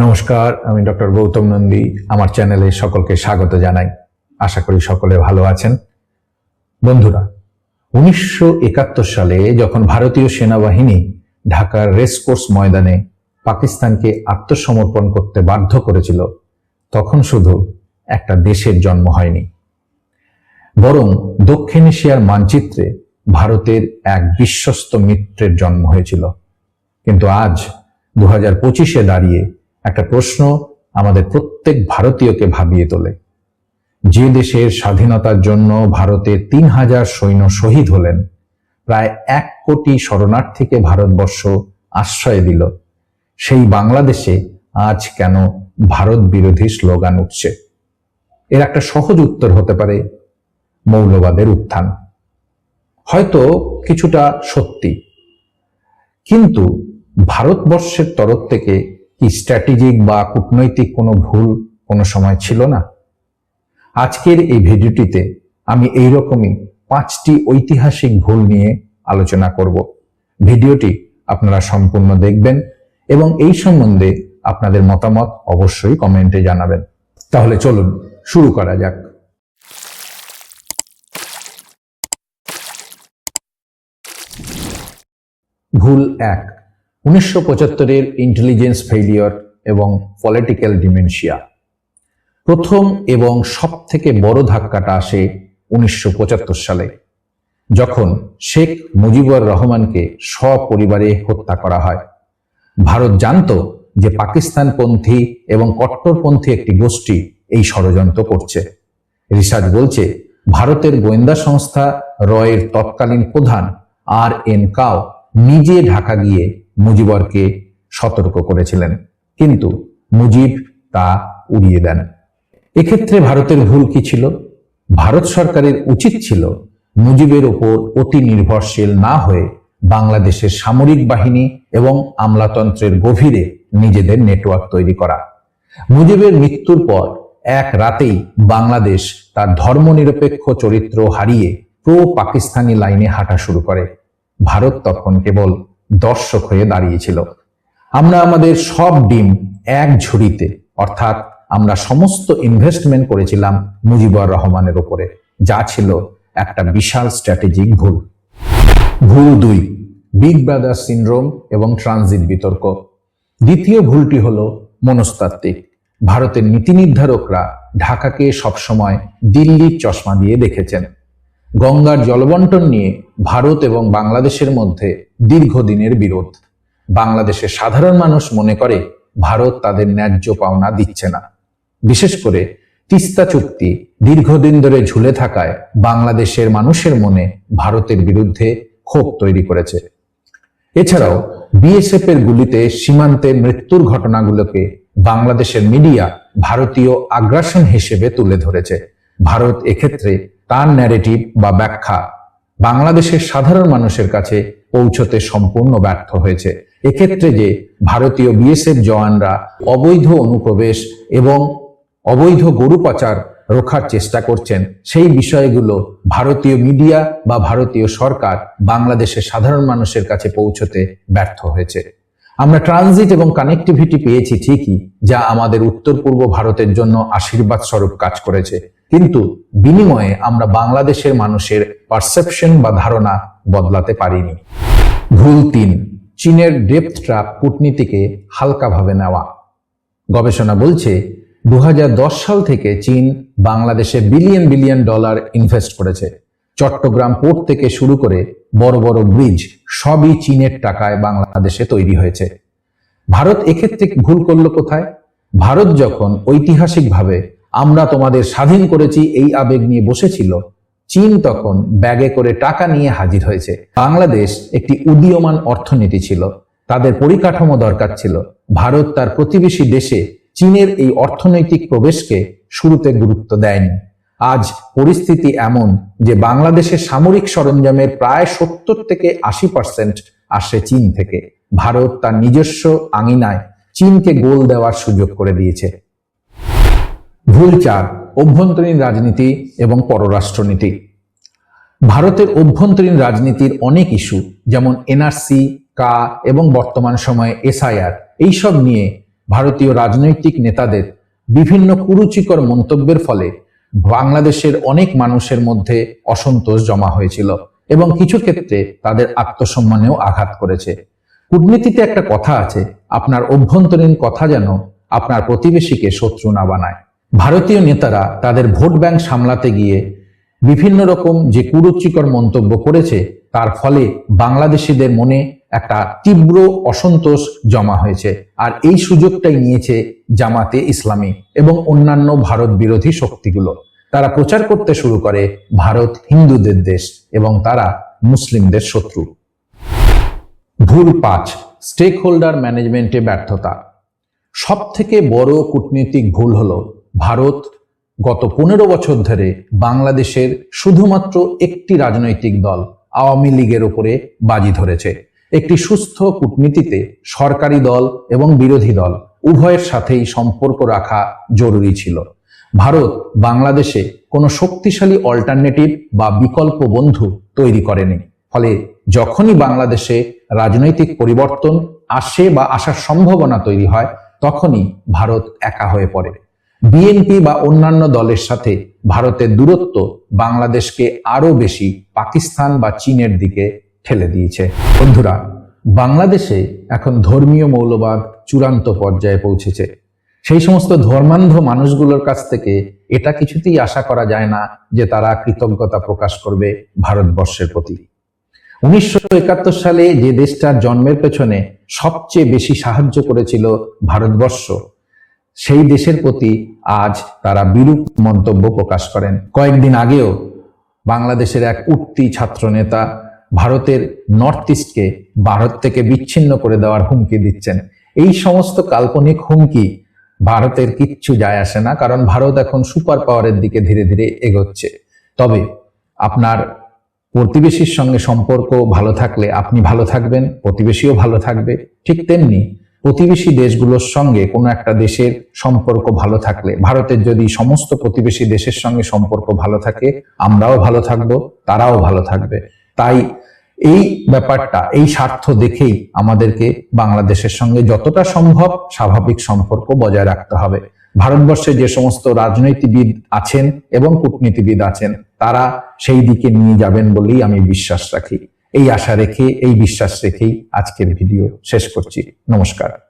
নমস্কার, আমি ডক্টর গৌতম নন্দী। আমার চ্যানেলে সকলকে স্বাগত জানাই। আশা করি সকলে ভালো আছেন। বন্ধুরা, 1971 সালে যখন ভারতীয় সেনাবাহিনী ঢাকার রেসকোর্স ময়দানে পাকিস্তানকে আত্মসমর্পণ করতে বাধ্য করেছিল, তখন শুধু একটা দেশের জন্ম হয়নি, বরং দক্ষিণ এশিয়ার মানচিত্রে ভারতের এক বিশ্বস্ত মিত্রের জন্ম হয়েছিল। কিন্তু আজ 2025-এ দাঁড়িয়ে একটা প্রশ্ন আমাদের প্রত্যেক ভারতীয়কে ভাবিয়ে তোলে। যে দেশের স্বাধীনতার জন্য ভারতে 3000 সৈন্য শহীদ হলেন, প্রায় 1 কোটি শরণার্থীকে ভারতবর্ষ আশ্রয় দিল, সেই বাংলাদেশে আজ কেন ভারত বিরোধী স্লোগান উঠছে? এর একটা সহজ উত্তর হতে পারে মৌলবাদের উত্থান। হয়তো কিছুটা সত্যি, কিন্তু ভারতবর্ষের তরফ থেকে কি স্ট্র্যাটেজিক বা কূটনৈতিক কোনো ভুল কোনো সময় ছিল না? আজকের এই ভিডিওটিতে আমি এইরকমই 5টি ঐতিহাসিক ভুল নিয়ে আলোচনা করব। ভিডিওটি আপনারা সম্পূর্ণ দেখবেন এবং এই সম্বন্ধে আপনাদের মতামত অবশ্যই কমেন্টে জানাবেন। তাহলে চলুন শুরু করা যাক। ভুল 1, 1975-এর ইন্টেলিজেন্স ফেইলিওর এবং পলিটিক্যাল ডিমেনশিয়া। প্রথম এবং সব থেকে বড় ধাক্কাটা আসে 1975 সালে, যখন শেখ মুজিবুর রহমানকে সপরিবারে হত্যা করা হয়। ভারত জানত যে পাকিস্তানপন্থী এবং কট্টরপন্থী একটি গোষ্ঠী এই ষড়যন্ত্র করছে। রিসার্চ বলছে, ভারতের গোয়েন্দা সংস্থা রয়ের তৎকালীন প্রধান আর.এন. কাও নিজে ঢাকা গিয়ে মুজিবরকে সতর্ক করেছিলেন, কিন্তু মুজিব তা উড়িয়ে দেন। এক্ষেত্রে ভারতের ভুল কি ছিল? ভারত সরকারের উচিত ছিল মুজিবের ওপর অতি নির্ভরশীল না হয়ে বাংলাদেশের সামরিক বাহিনী এবং আমলাতন্ত্রের গভীরে নিজেদের নেটওয়ার্ক তৈরি করা। মুজিবের মৃত্যুর পর এক রাতেই বাংলাদেশ তার ধর্মনিরপেক্ষ চরিত্র হারিয়ে প্রো পাকিস্তানি লাইনে হাঁটা শুরু করে। ভারত তখন কেবল দর্শক হয়ে দাঁড়িয়েছিল। আমরা আমাদের সব ডিম এক ঝুড়িতে, অর্থাৎ আমরা সমস্ত ইনভেস্টমেন্ট করেছিলাম মুজিবুর রহমানের উপরে, যা ছিল একটা বিশাল স্ট্র্যাটেজিক ভুল। ভুল 2, বিগ ব্রাদার সিনড্রোম এবং ট্রানজিট বিতর্ক। দ্বিতীয় ভুলটি হলো মনস্তাত্ত্বিক। ভারতের নীতি নির্ধারকরা ঢাকাকে সবসময় দিল্লির চশমা দিয়ে দেখেছেন। গঙ্গার জলবন্টন নিয়ে ভারত এবং বাংলাদেশের মধ্যে দীর্ঘদিনের বিরোধ। বাংলাদেশের সাধারণ মানুষ মনে করে ভারত তাদের ন্যায্য পাওনা দিচ্ছে না। বিশেষ করে তিস্তা চুক্তি দীর্ঘদিন ধরে ঝুলে থাকায় বাংলাদেশের মানুষের মনে ভারতের বিরুদ্ধে ক্ষোভ তৈরি করেছে। এছাড়াও বিএসএফ এর গুলিতে সীমান্তে মৃত্যুর ঘটনাগুলোকে বাংলাদেশের মিডিয়া ভারতীয় আগ্রাসন হিসেবে তুলে ধরেছে। ভারত এক্ষেত্রে তার ন্যারেটিভ বা ব্যাখ্যা বাংলাদেশের সাধারণ মানুষের কাছে পৌঁছতে সম্পূর্ণ ব্যর্থ হয়েছে। এক্ষেত্রে যে ভারতীয় বিএসএফ জওয়ানরা অবৈধ অনুপ্রবেশ এবং অবৈধ গরু পাচার রোখার চেষ্টা করছেন, সেই বিষয়গুলো ভারতীয় মিডিয়া বা ভারতীয় সরকার বাংলাদেশের সাধারণ মানুষের কাছে পৌঁছতে ব্যর্থ হয়েছে। আমরা ট্রানজিট এবং কানেক্টিভিটি পেয়েছি ঠিকই, যা আমাদের উত্তর পূর্ব ভারতের জন্য আশীর্বাদ স্বরূপ কাজ করেছে, কিন্তু বিনিময়ে আমরা বাংলাদেশের মানুষের পারসেপশন বা ধারণা বদলাতে পারিনি। ভুল 3, চীনের ডেপথ ট্র্যাপ কূটনীতিকে হালকাভাবে নেওয়া। গবেষণা বলছে 2010 সাল থেকে চীন বাংলাদেশে বিলিয়ন বিলিয়ন ডলার ইনভেস্ট করেছে। চট্টগ্রাম পোর্ট থেকে শুরু করে বড় বড় ব্রিজ সবই চীনের টাকায় বাংলাদেশে তৈরি হয়েছে। ভারত এক্ষেত্রে ভুল করলো কোথায়? ভারত যখন ঐতিহাসিকভাবে আমরা তোমাদের স্বাধীন করেছি এই আবেগ নিয়ে বসেছিল, চীন তখন ব্যাগে করে টাকা নিয়ে হাজির হয়েছে। বাংলাদেশ একটি উদীয়মান অর্থনীতি ছিল, তাদের পরিকাঠামো দরকার ছিল। ভারত তার প্রতিবেশী দেশে চীনের এই অর্থনৈতিক প্রবেশকে শুরুতে গুরুত্ব দেয়নি। আজ পরিস্থিতি এমন যে বাংলাদেশের সামরিক সরঞ্জামের প্রায় 70 থেকে 80% আসে চীন থেকে। ভারত তার নিজস্ব আঙিনায় চীনকে গোল দেওয়ার সুযোগ করে দিয়েছে। ভুল 4, অভ্যন্তরীণ রাজনীতি এবং পররাষ্ট্রনীতি। ভারতের অভ্যন্তরীণ রাজনীতির অনেক ইস্যু, যেমন এনআরসি, কা এবং বর্তমান সময়ে এসআইআর, এইসব নিয়ে ভারতীয় রাজনৈতিক নেতাদের বিভিন্ন কুরুচিকর মন্তব্যের ফলে বাংলাদেশের অনেক মানুষের মধ্যে অসন্তোষ জমা হয়েছিল এবং কিছু ক্ষেত্রে তাদের আত্মসম্মানেও আঘাত করেছে। কূটনীতিতে একটা কথা আছে, আপনার অভ্যন্তরীণ কথা যেন আপনার প্রতিবেশীকে শত্রু না বানায়। ভারতীয় নেতারা তাদের ভোট ব্যাংক সামলাতে গিয়ে বিভিন্ন রকম যে কুরুচিকর মন্তব্য করেছে, তার ফলে বাংলাদেশিদের মনে একটা তীব্র অসন্তোষ জমা হয়েছে। আর এই সুযোগটাই নিয়েছে জামাতে ইসলামী এবং অন্যান্য ভারত বিরোধী শক্তিগুলো। তারা প্রচার করতে শুরু করে ভারত হিন্দুদের দেশ এবং তারা মুসলিমদের শত্রু। ভুল 5, স্টেক হোল্ডার ম্যানেজমেন্টে ব্যর্থতা। সব থেকে বড় কূটনৈতিক ভুল হলো ভারত গত 15 বছর ধরে বাংলাদেশের শুধুমাত্র একটি রাজনৈতিক দল আওয়ামী লীগের উপরে বাজি ধরেছে। একটি সুস্থ কূটনীতিতে সরকারি দল এবং বিরোধী দল উভয়ের সাথেই সম্পর্ক রাখা জরুরি ছিল। ভারত বাংলাদেশে কোনো শক্তিশালী অল্টারনেটিভ বা বিকল্প বন্ধু তৈরি করেনি। ফলে যখনই বাংলাদেশে রাজনৈতিক পরিবর্তন আসে বা আসার সম্ভাবনা তৈরি হয়, তখনই ভারত একা হয়ে পড়ে। বিএনপি বা অন্যান্য দলের সাথে ভারতের দূরত্ব বাংলাদেশকে আরো বেশি পাকিস্তান বা চীনের দিকে ঠেলে দিয়েছে। বন্ধুরা, বাংলাদেশে এখন ধর্মীয় মৌলবাদ চূড়ান্ত পর্যায়ে পৌঁছেছে। সেই সমস্ত ধর্মান্ধ মানুষগুলোর কাছ থেকে এটা কিছুতেই আশা করা যায় না যে তারা কৃতজ্ঞতা প্রকাশ করবে ভারতবর্ষের প্রতি। 1971 সালে যে দেশটার জন্মের পেছনে সবচেয়ে বেশি সাহায্য করেছিল ভারতবর্ষ, সেই দেশের প্রতি আজ তারা বিরূপ মন্তব্য প্রকাশ করেন। কয়েকদিন আগেও বাংলাদেশের এক উঠতি ছাত্র নেতা ভারতের নর্থ ইস্টকে ভারত থেকে বিচ্ছিন্ন করে দেওয়ার হুমকি দিচ্ছেন। এই সমস্ত কাল্পনিক হুমকি ভারতের কিচ্ছু যায় আসে না, কারণ ভারত এখন সুপার পাওয়ারের দিকে ধীরে ধীরে এগোচ্ছে। তবে আপনার প্রতিবেশীর সঙ্গে সম্পর্ক ভালো থাকলে আপনি ভালো থাকবেন, প্রতিবেশীও ভালো থাকবে। ঠিক তেমনি প্রতিবেশী দেশগুলোর সঙ্গে কোনো একটা দেশের সম্পর্ক ভালো থাকলে, ভারতের যদি সমস্ত প্রতিবেশী দেশের সঙ্গে সম্পর্ক ভালো থাকে, আমরাও ভালো থাকবো, তারাও ভালো থাকবে। তাই এই ব্যাপারটা, এই স্বার্থ দেখেই আমাদেরকে বাংলাদেশের সঙ্গে যতটা সম্ভব স্বাভাবিক সম্পর্ক বজায় রাখতে হবে। ভারতবর্ষে যে সমস্ত রাজনীতিবিদ আছেন এবং কূটনীতিবিদ আছেন, তারা সেই দিকে নিয়ে যাবেন বলেই আমি বিশ্বাস রাখি। এই আশা রেখে, এই বিশ্বাস রেখেই আজকের ভিডিও শেষ করছি। নমস্কার।